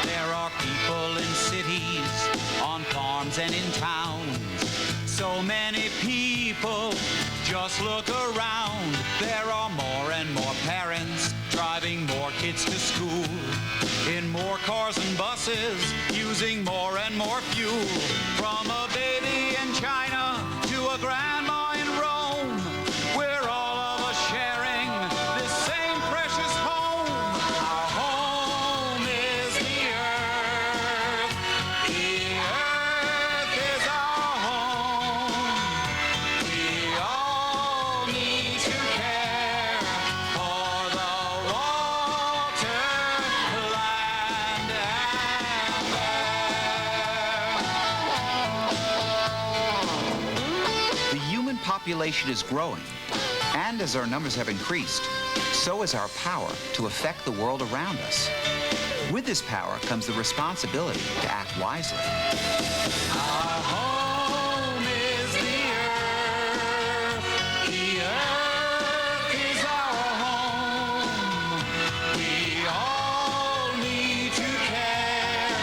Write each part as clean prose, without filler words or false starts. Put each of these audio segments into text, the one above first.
There are people in cities, on farms and in towns. So many people, just look around. There are more and more parents driving more kids to school, in more cars and buses, using more and more fuel. From a baby in China to a grandma in Rome, we're all of us sharing this same precious home. Our home is the earth. The earth is our home. We all need to care for the water, land, and air. The human population is growing, and as our numbers have increased, so is our power to affect the world around us. With this power comes the responsibility to act wisely. Our home is the earth. The earth is our home. We all need to care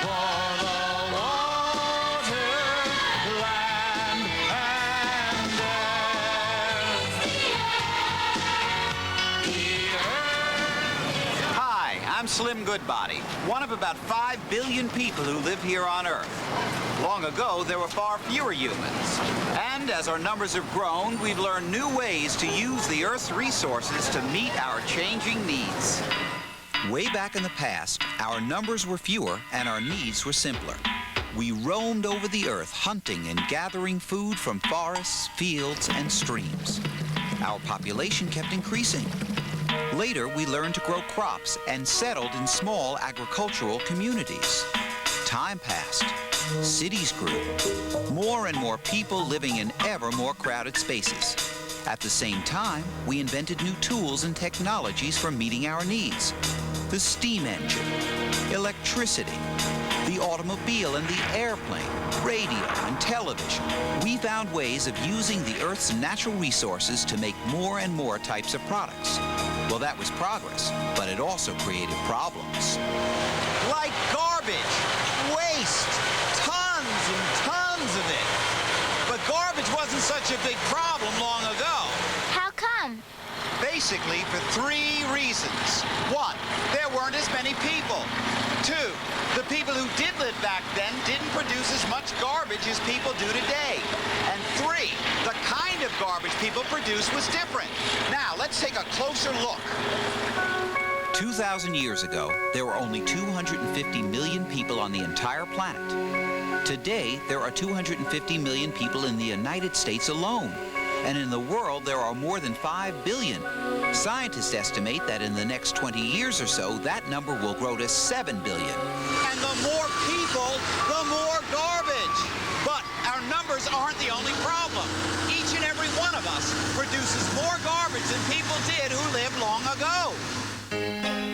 for the water, land, and air. Hi, I'm Slim Goodbody, one of about 5 billion people who live here on Earth. Long ago, there were far fewer humans. And as our numbers have grown, we've learned new ways to use the Earth's resources to meet our changing needs. Way back in the past, our numbers were fewer and our needs were simpler. We roamed over the Earth, hunting and gathering food from forests, fields, and streams. Our population kept increasing. Later, we learned to grow crops and settled in small agricultural communities. Time passed. Cities grew. More and more people living in ever more crowded spaces. At the same time, we invented new tools and technologies for meeting our needs. The steam engine, electricity, the automobile and the airplane, radio and television. We found ways of using the Earth's natural resources to make more and more types of products. Well, that was progress, but it also created problems. Like garbage, waste, tons and tons of it. But garbage wasn't such a big problem long ago. How come? Basically for 3 reasons. 1, there weren't as many people. 2, the people who did live back then didn't produce as much garbage as people do today. And 3, the kind of garbage people produced was different. Now, let's take a closer look. 2,000 years ago, there were only 250 million people on the entire planet. Today, there are 250 million people in the United States alone. And in the world, there are more than 5 billion. Scientists estimate that in the next 20 years or so, that number will grow to 7 billion. And the more people, the more garbage. But our numbers aren't the only problem. Each and every one of us produces more garbage than people did who lived long ago.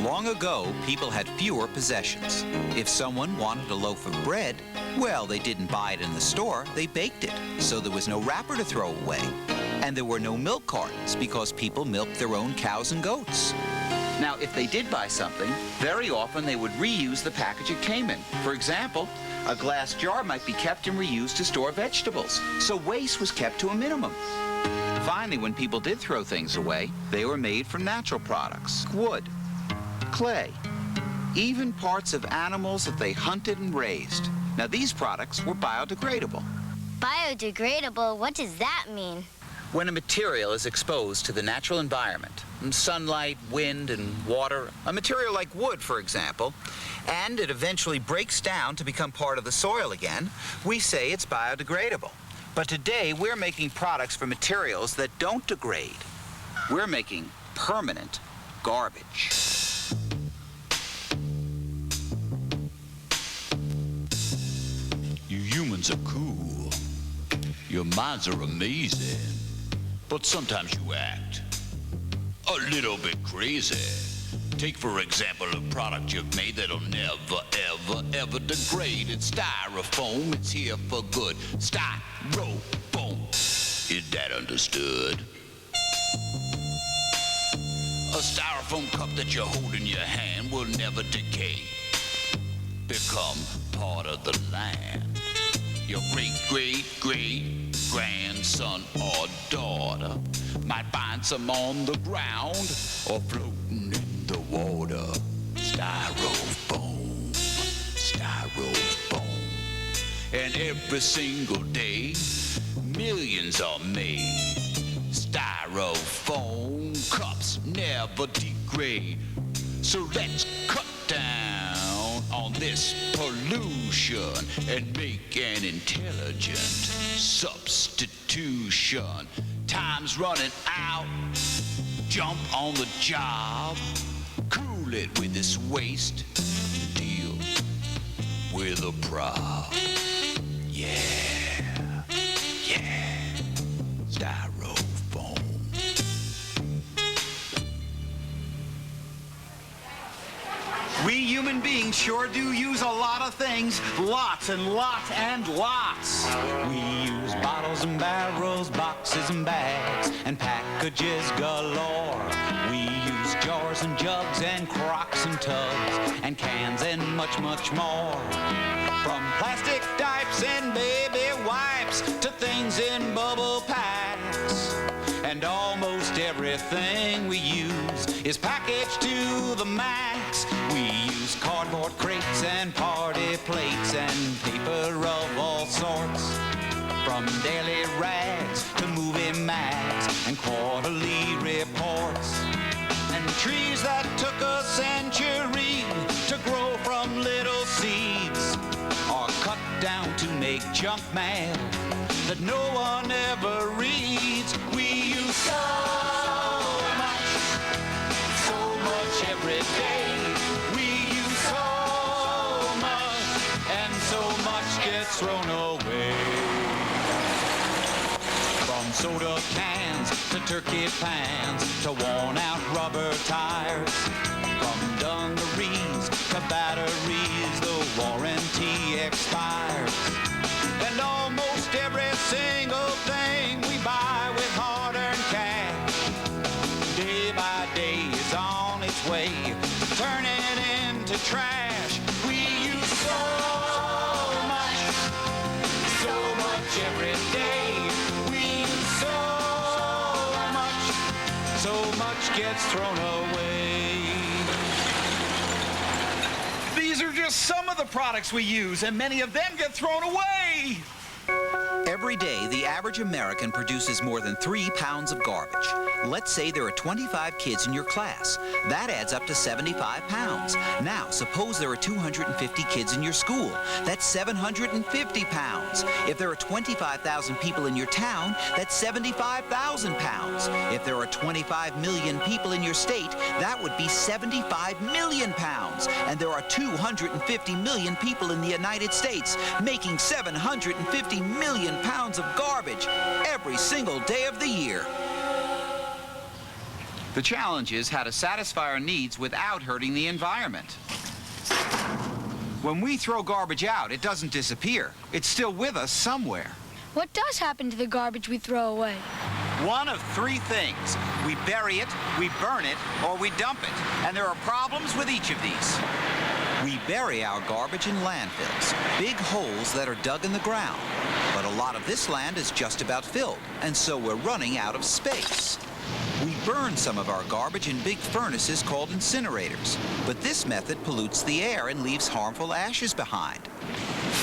Long ago, people had fewer possessions. If someone wanted a loaf of bread, well, they didn't buy it in the store, they baked it, so there was no wrapper to throw away. And there were no milk cartons because people milked their own cows and goats. Now, if they did buy something, very often they would reuse the package it came in. For example, a glass jar might be kept and reused to store vegetables, so waste was kept to a minimum. Finally, when people did throw things away, they were made from natural products, wood, clay, even parts of animals that they hunted and raised. Now, these products were biodegradable. Biodegradable? What does that mean? When a material is exposed to the natural environment, sunlight, wind, and water, a material like wood, for example, and it eventually breaks down to become part of the soil again, we say it's biodegradable. But today, we're making products from materials that don't degrade. We're making permanent garbage. You humans are cool. Your minds are amazing. But sometimes you act a little bit crazy. Take, for example, a product you've made that'll never, ever, ever degrade. It's styrofoam. It's here for good. Styrofoam. Is that understood? A styrofoam cup that you hold in your hand will never decay. Become part of the land. Your great-great-great-grandson or daughter might find some on the ground or floating in the water. Styrofoam, styrofoam. And every single day, millions are made. Styrofoam cups never degrade. So let's cut down on this pollution and make an intelligent substitution. Time's running out. Jump on the job. Cool it with this waste. Deal with a problem. Yeah, yeah. Styrofoam. We human beings sure do use a lot of things. Lots and lots and lots. We use bottles and barrels, boxes and bags, and packages galore. We use jars and jugs and crocks and tubs, and cans and much, much more. From plastic diapers and baby wipes to things in bubble packs. And almost everything we use is packaged to the max. We use cardboard crates and party plates and paper of all sorts. From daily rags to movie mags and quarterly reports. And trees that took a century to grow from little seeds are cut down to make junk mail that no one ever reads. We use so much every day. We use so much, and so much gets thrown away. From soda cans to turkey pans to worn out rubber tires. From dungarees to batteries, the warranty expires. And almost every single thing we buy with hard-earned cash, day by day is on its way, turning into trash. We use so much every day. We use so much gets thrown away. These are just some of the products we use, and many of them get thrown away. Every day, the average American produces more than 3 pounds of garbage. Let's say there are 25 kids in your class. That adds up to 75 pounds. Now, suppose there are 250 kids in your school. That's 750 pounds. If there are 25,000 people in your town, that's 75,000 pounds. If there are 25 million people in your state, that would be 75 million pounds. And there are 250 million people in the United States, making 750 million pounds of garbage every single day of the year. The challenge is how to satisfy our needs without hurting the environment. When we throw garbage out, it doesn't disappear. It's still with us somewhere. What does happen to the garbage we throw away? One of 3 things. We bury it, we burn it, or we dump it. And there are problems with each of these. We bury our garbage in landfills, big holes that are dug in the ground. But a lot of this land is just about filled, and so we're running out of space. We burn some of our garbage in big furnaces called incinerators, but this method pollutes the air and leaves harmful ashes behind.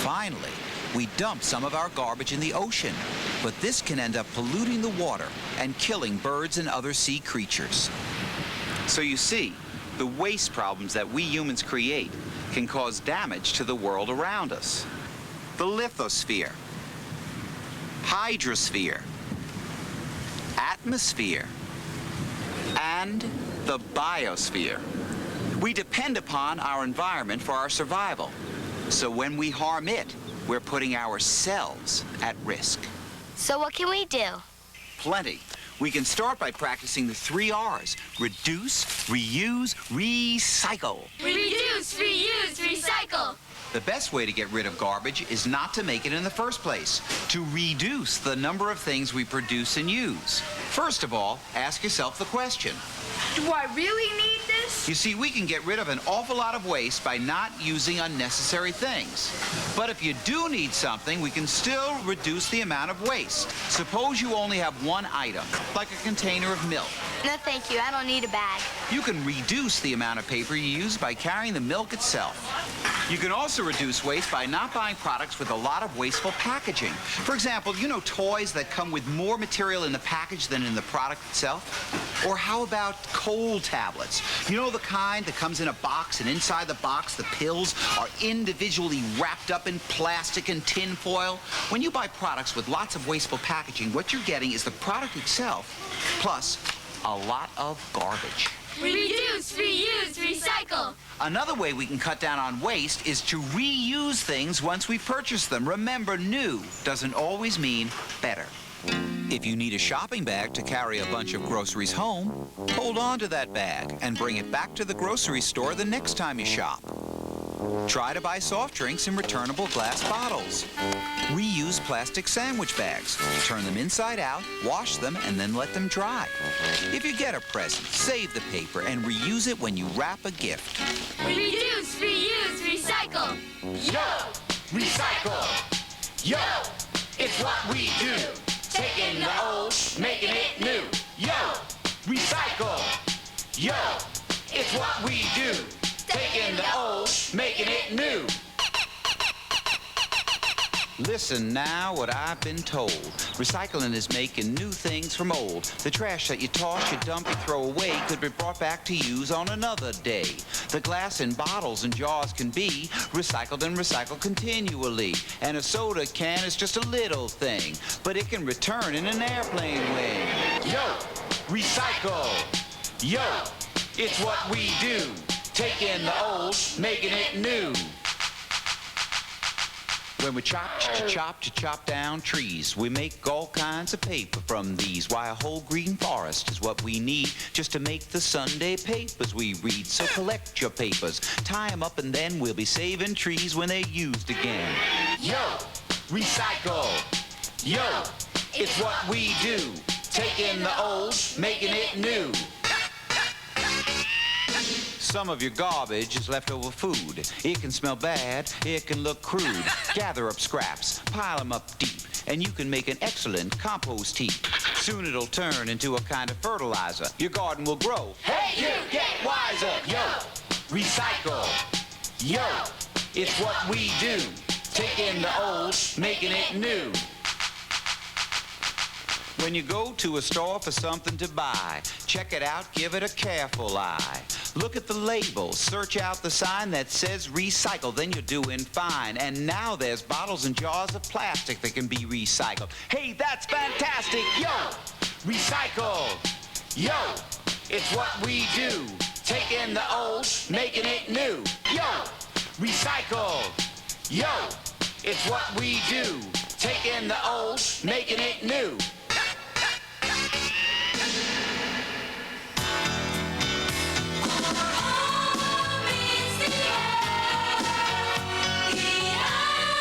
Finally, we dump some of our garbage in the ocean, but this can end up polluting the water and killing birds and other sea creatures. So you see, the waste problems that we humans create can cause damage to the world around us. The lithosphere, hydrosphere, atmosphere, and the biosphere. We depend upon our environment for our survival. So when we harm it, we're putting ourselves at risk. So what can we do? Plenty. We can start by practicing the 3 R's. Reduce, reuse, recycle. Reduce, reuse, recycle. The best way to get rid of garbage is not to make it in the first place, to reduce the number of things we produce and use. First of all, ask yourself the question. Do I really need this? You see, we can get rid of an awful lot of waste by not using unnecessary things. But if you do need something, we can still reduce the amount of waste. Suppose you only have one item, like a container of milk. No, thank you. I don't need a bag. You can reduce the amount of paper you use by carrying the milk itself. You can also reduce waste by not buying products with a lot of wasteful packaging. For example, you know toys that come with more material in the package than in the product itself? Or how about cold tablets? You know the kind that comes in a box, and inside the box the pills are individually wrapped up in plastic and tin foil? When you buy products with lots of wasteful packaging, what you're getting is the product itself, plus a lot of garbage. Reduce, reuse, recycle. Another way we can cut down on waste is to reuse things once we purchase them. Remember, new doesn't always mean better. If you need a shopping bag to carry a bunch of groceries home, hold on to that bag and bring it back to the grocery store the next time you shop. Try to buy soft drinks in returnable glass bottles. Reuse plastic sandwich bags. Turn them inside out, wash them, and then let them dry. If you get a present, save the paper and reuse it when you wrap a gift. Reduce, reuse, recycle. Yo, recycle. Yo, it's what we do. Taking the old, making it new. Yo, recycle. Yo, it's what we do. Taking the old, making it new. Listen now what I've been told. Recycling is making new things from old. The trash that you toss, you dump, you throw away could be brought back to use on another day. The glass in bottles and jars can be recycled and recycled continually. And a soda can is just a little thing, but it can return in an airplane wing. Yo, recycle. Yo, it's what we do. Taking the old, making it new. When we chop down trees, we make all kinds of paper from these. Why, a whole green forest is what we need just to make the Sunday papers we read. So collect your papers, tie them up, and then we'll be saving trees when they're used again. Yo, recycle. Yo, it's what we do. Taking the old, making it new. Some of your garbage is leftover food. It can smell bad, it can look crude. Gather up scraps, pile them up deep, and you can make an excellent compost heap. Soon it'll turn into a kind of fertilizer. Your garden will grow. Hey, you, get wiser. Yo, recycle. Yo, it's what we do. Taking the old, making it new. When you go to a store for something to buy, check it out, give it a careful eye. Look at the label, search out the sign that says recycle, then you're doing fine. And now there's bottles and jars of plastic that can be recycled. Hey, that's fantastic! Yo, recycle. Yo, it's what we do. Taking the old, making it new. Yo, recycle. Yo, it's what we do. Taking the old, making it new.